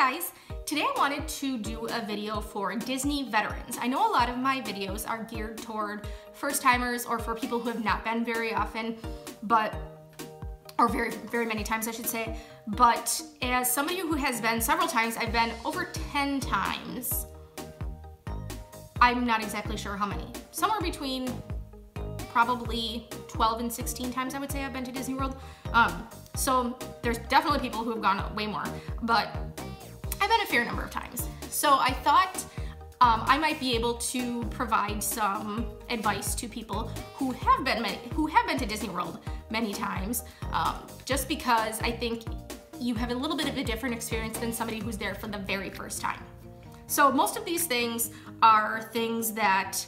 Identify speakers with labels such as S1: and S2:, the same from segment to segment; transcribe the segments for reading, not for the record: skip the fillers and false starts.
S1: guys, today I wanted to do a video for Disney veterans. I know a lot of my videos are geared toward first timers or for people who have not been very often, or very many times I should say, but as somebody who has been several times, I've been over 10 times. I'm not exactly sure how many. Somewhere between probably 12 and 16 times I would say I've been to Disney World. So there's definitely people who have gone way more, but I've been a fair number of times. So I thought I might be able to provide some advice to people who have been to Disney World many times, just because I think you have a little bit of a different experience than somebody who's there for the very first time. So most of these things are things that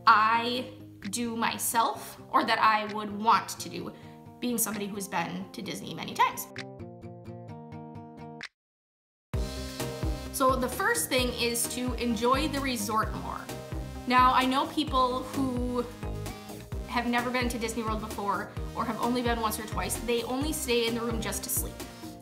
S1: I do myself or that I would want to do, being somebody who's been to Disney many times. So the first thing is to enjoy the resort more. Now, I know people who have never been to Disney World before or have only been once or twice, they only stay in the room just to sleep.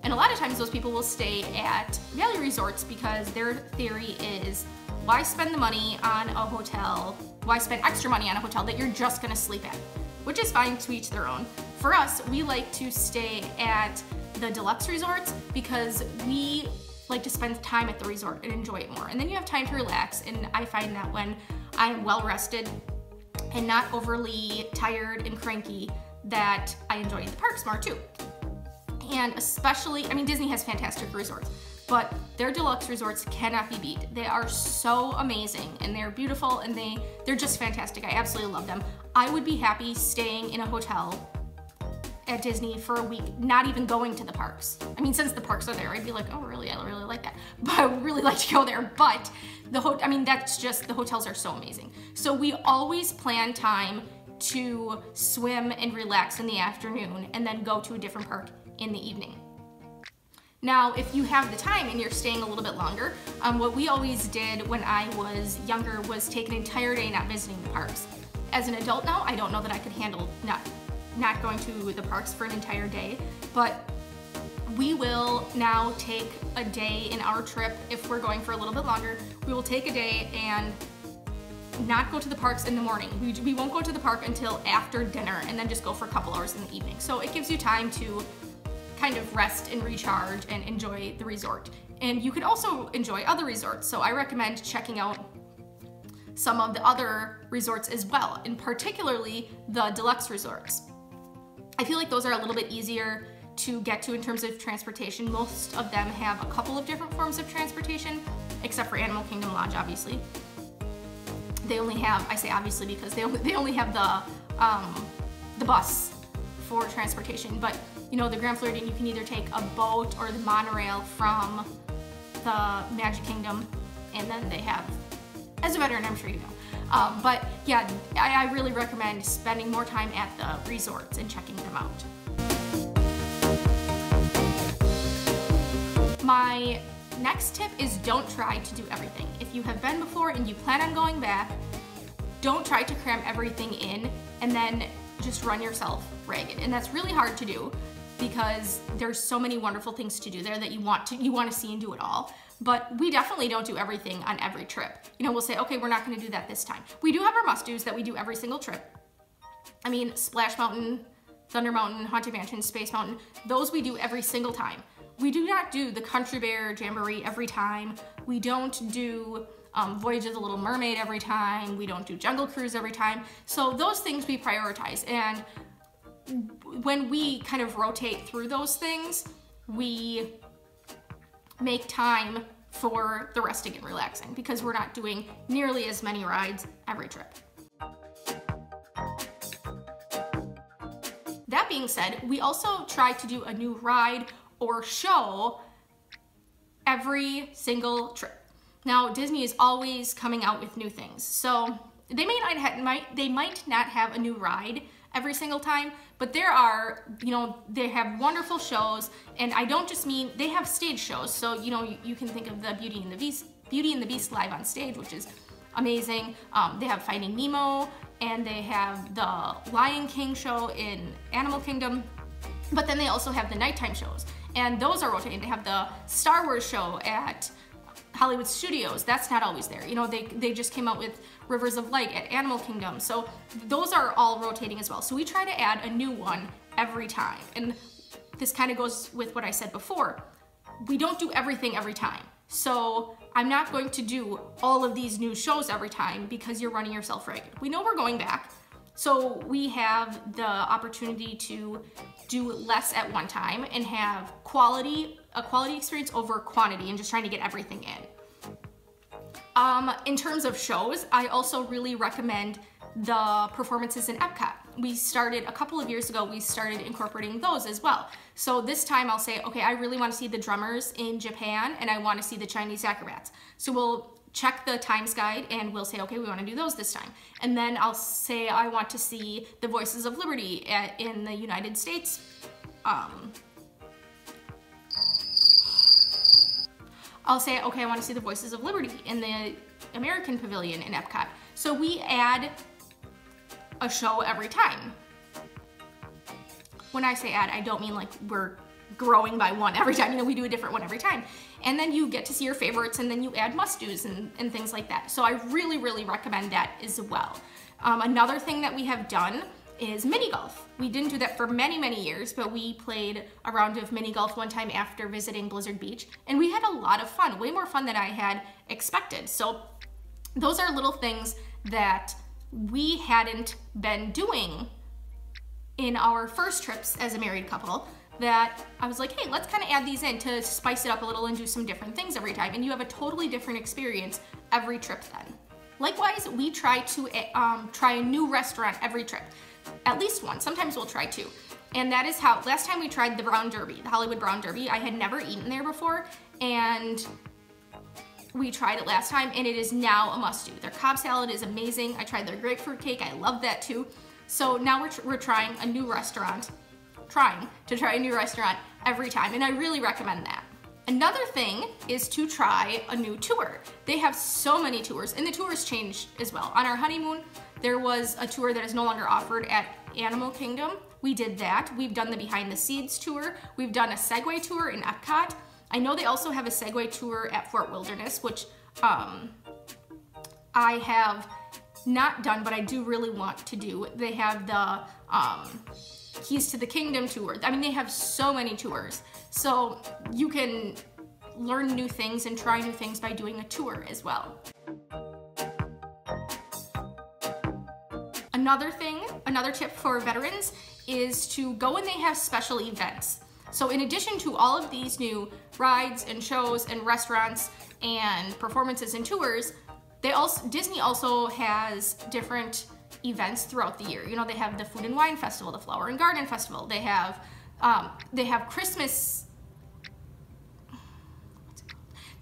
S1: And a lot of times those people will stay at value resorts because their theory is, why spend the money on a hotel, why spend extra money on a hotel that you're just gonna sleep at? Which is fine, to each their own. For us, we like to stay at the deluxe resorts because we like to spend time at the resort and enjoy it more. And then you have time to relax, and I find that when I'm well rested and not overly tired and cranky, that I enjoy the parks more too. And especially, I mean, Disney has fantastic resorts, but their deluxe resorts cannot be beat. They are so amazing and they're beautiful and they're just fantastic. I absolutely love them. I would be happy staying in a hotel at Disney for a week, not even going to the parks. I mean, since the parks are there, I'd be like, oh really, I really like that. But I would really like to go there, but that's just, the hotels are so amazing. So we always plan time to swim and relax in the afternoon and then go to a different park in the evening. Now, if you have the time and you're staying a little bit longer, what we always did when I was younger was take an entire day not visiting the parks. As an adult now, I don't know that I could handle not going to the parks for an entire day, but we will now take a day in our trip. If we're going for a little bit longer, we will take a day and not go to the parks in the morning. We won't go to the park until after dinner and then just go for a couple hours in the evening. So it gives you time to kind of rest and recharge and enjoy the resort. And you could also enjoy other resorts. So I recommend checking out some of the other resorts as well, and particularly the deluxe resorts. I feel like those are a little bit easier to get to in terms of transportation. Most of them have a couple of different forms of transportation, except for Animal Kingdom Lodge, obviously. They only have, I say obviously because they only have the bus for transportation. But you know, the Grand Floridian, you can either take a boat or the monorail from the Magic Kingdom, and then they have, as a veteran, I'm sure you know. But yeah, I really recommend spending more time at the resorts and checking them out. My next tip is don't try to do everything. If you have been before and you plan on going back, don't try to cram everything in and then just run yourself ragged. And that's really hard to do because there's so many wonderful things to do there that you want to see and do it all. But we definitely don't do everything on every trip. You know, we'll say, okay, we're not gonna do that this time. We do have our must-dos that we do every single trip. I mean, Splash Mountain, Thunder Mountain, Haunted Mansion, Space Mountain, those we do every single time. We do not do the Country Bear Jamboree every time. We don't do Voyage of the Little Mermaid every time. We don't do Jungle Cruise every time. So those things we prioritize. And when we kind of rotate through those things, we make time for the resting and relaxing because we're not doing nearly as many rides every trip. That being said, we also try to do a new ride or show every single trip. Now, Disney is always coming out with new things, so they might not have a new ride every single time, but there are, you know, they have wonderful shows, and I don't just mean, they have stage shows, so you know, you can think of the Beauty and the Beast live on stage, which is amazing. They have Finding Nemo, and they have the Lion King show in Animal Kingdom, but then they also have the nighttime shows. And those are rotating. They have the Star Wars show at Hollywood Studios. That's not always there. You know, they just came out with Rivers of Light at Animal Kingdom. So those are all rotating as well. So we try to add a new one every time. And this kind of goes with what I said before. We don't do everything every time. So I'm not going to do all of these new shows every time because you're running yourself ragged. We know we're going back. So we have the opportunity to do less at one time and have a quality experience over quantity and just trying to get everything in. In terms of shows, I also really recommend the performances in Epcot. We started, a couple of years ago, we started incorporating those as well. So this time I'll say, okay, I really want to see the drummers in Japan and I want to see the Chinese acrobats. So we'll check the times guide and we'll say, okay, we want to do those this time. And then I'll say I want to see the Voices of Liberty in the United States. I'll say, okay, I want to see the Voices of Liberty in the American Pavilion in Epcot. So we add a show every time. When I say add, I don't mean like we're growing by one every time. You know, we do a different one every time. And then you get to see your favorites and then you add must-dos and things like that. So I really, really recommend that as well. Another thing that we have done is mini golf. We didn't do that for many, many years, but we played a round of mini golf one time after visiting Blizzard Beach, and we had a lot of fun, way more fun than I had expected. So those are little things that we hadn't been doing in our first trips as a married couple that I was like, hey, let's kind of add these in to spice it up a little and do some different things every time, and you have a totally different experience every trip then. Likewise, we try to try a new restaurant every trip. At least one, sometimes we'll try two. And that is how, last time we tried the Brown Derby, the Hollywood Brown Derby, I had never eaten there before, and we tried it last time, and it is now a must-do. Their Cobb salad is amazing. I tried their grapefruit cake, I love that too. So now we're trying a new restaurant, trying to try a new restaurant every time, and I really recommend that. Another thing is to try a new tour. They have so many tours, and the tours change as well. On our honeymoon, there was a tour that is no longer offered at Animal Kingdom. We did that. We've done the Behind the Scenes tour. We've done a Segway tour in Epcot. I know they also have a Segway tour at Fort Wilderness, which I have not done, but I do really want to do. They have the Keys to the Kingdom tour. I mean, they have so many tours. So you can learn new things and try new things by doing a tour as well. Another tip for veterans is to go when they have special events. So in addition to all of these new rides and shows and restaurants and performances and tours, Disney also has different events throughout the year. You know, they have the Food and Wine Festival, the Flower and Garden Festival. They have Christmas.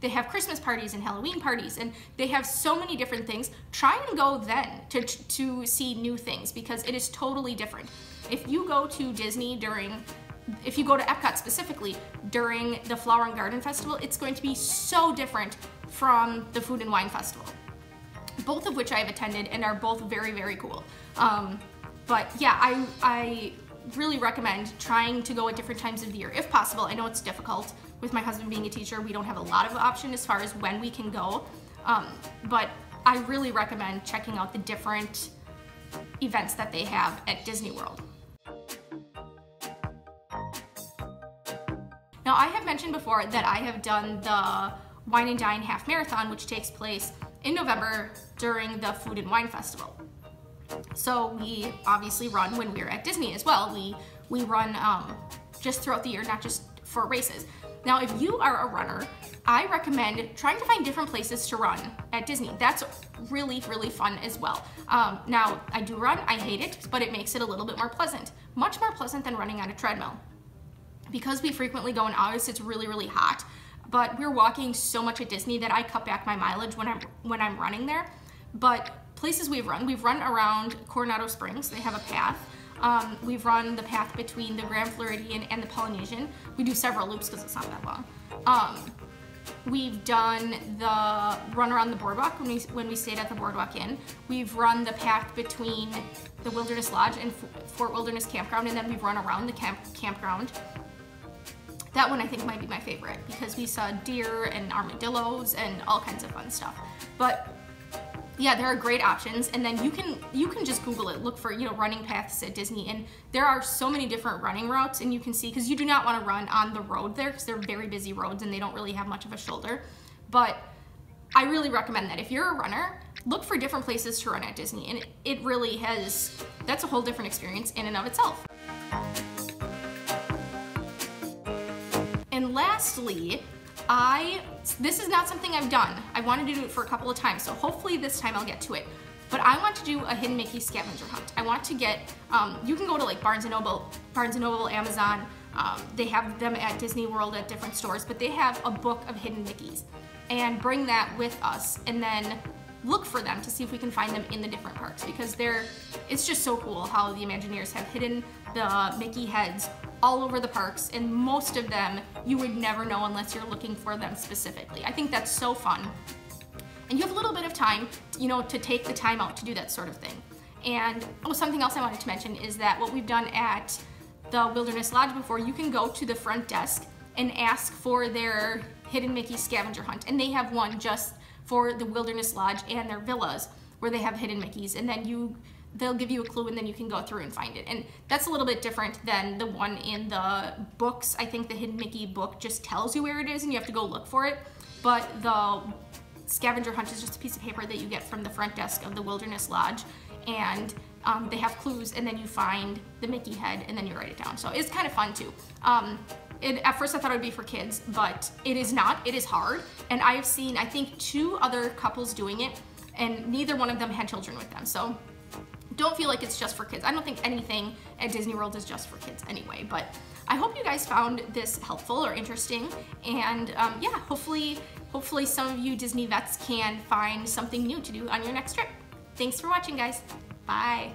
S1: They have Christmas parties and Halloween parties, and they have so many different things. Try and go then to see new things, because it is totally different. If you go to Disney if you go to Epcot specifically during the Flower and Garden Festival, it's going to be so different from the Food and Wine Festival, both of which I have attended and are both very, very cool. But yeah, I really recommend trying to go at different times of the year if possible. I know it's difficult. With my husband being a teacher, we don't have a lot of option as far as when we can go, but I really recommend checking out the different events that they have at Disney World. Now, I have mentioned before that I have done the Wine and Dine Half Marathon, which takes place in November during the Food and Wine Festival. So we obviously run when we're at Disney as well. We run just throughout the year, not just for races. Now, if you are a runner, I recommend trying to find different places to run at Disney. That's really, really fun as well. Now, I do run, I hate it, but it makes it a little bit more pleasant. Much more pleasant than running on a treadmill. Because we frequently go in August, it's really, really hot. But we're walking so much at Disney that I cut back my mileage when I'm running there. But places we've run around Coronado Springs. They have a path. We've run the path between the Grand Floridian and the Polynesian. We do several loops because it's not that long. We've done the run around the boardwalk when we stayed at the Boardwalk Inn. We've run the path between the Wilderness Lodge and Fort Wilderness Campground, and then we've run around the campground. That one I think might be my favorite because we saw deer and armadillos and all kinds of fun stuff. But yeah, there are great options, and then you can just Google it, look for, you know, running paths at Disney, and there are so many different running routes, and you can see, because you do not want to run on the road there because they're very busy roads and they don't really have much of a shoulder. But I really recommend that if you're a runner, look for different places to run at Disney, and it really has, that's a whole different experience in and of itself. And lastly, this is not something I've done. I wanted to do it for a couple of times, so hopefully this time I'll get to it. But I want to do a Hidden Mickey scavenger hunt. I want to get, you can go to like Barnes & Noble, Amazon, they have them at Disney World at different stores, but they have a book of Hidden Mickeys. And bring that with us and then look for them to see if we can find them in the different parks, because it's just so cool how the Imagineers have hidden the Mickey heads all over the parks, and most of them you would never know unless you're looking for them specifically. I think that's so fun. And you have a little bit of time, you know, to take the time out to do that sort of thing. And something else I wanted to mention is that what we've done at the Wilderness Lodge before, you can go to the front desk and ask for their Hidden Mickey scavenger hunt, and they have one just for the Wilderness Lodge and their villas where they have hidden Mickeys, and then they'll give you a clue and then you can go through and find it. And that's a little bit different than the one in the books. I think the Hidden Mickey book just tells you where it is and you have to go look for it, but the scavenger hunt is just a piece of paper that you get from the front desk of the Wilderness Lodge, and they have clues, and then you find the Mickey head and then you write it down. So it's kind of fun too. At first I thought it would be for kids, but it is not. It is hard, and I have seen, I think, 2 other couples doing it, and neither one of them had children with them. So don't feel like it's just for kids. I don't think anything at Disney World is just for kids anyway, but I hope you guys found this helpful or interesting, and yeah, hopefully some of you Disney vets can find something new to do on your next trip. Thanks for watching, guys. Bye.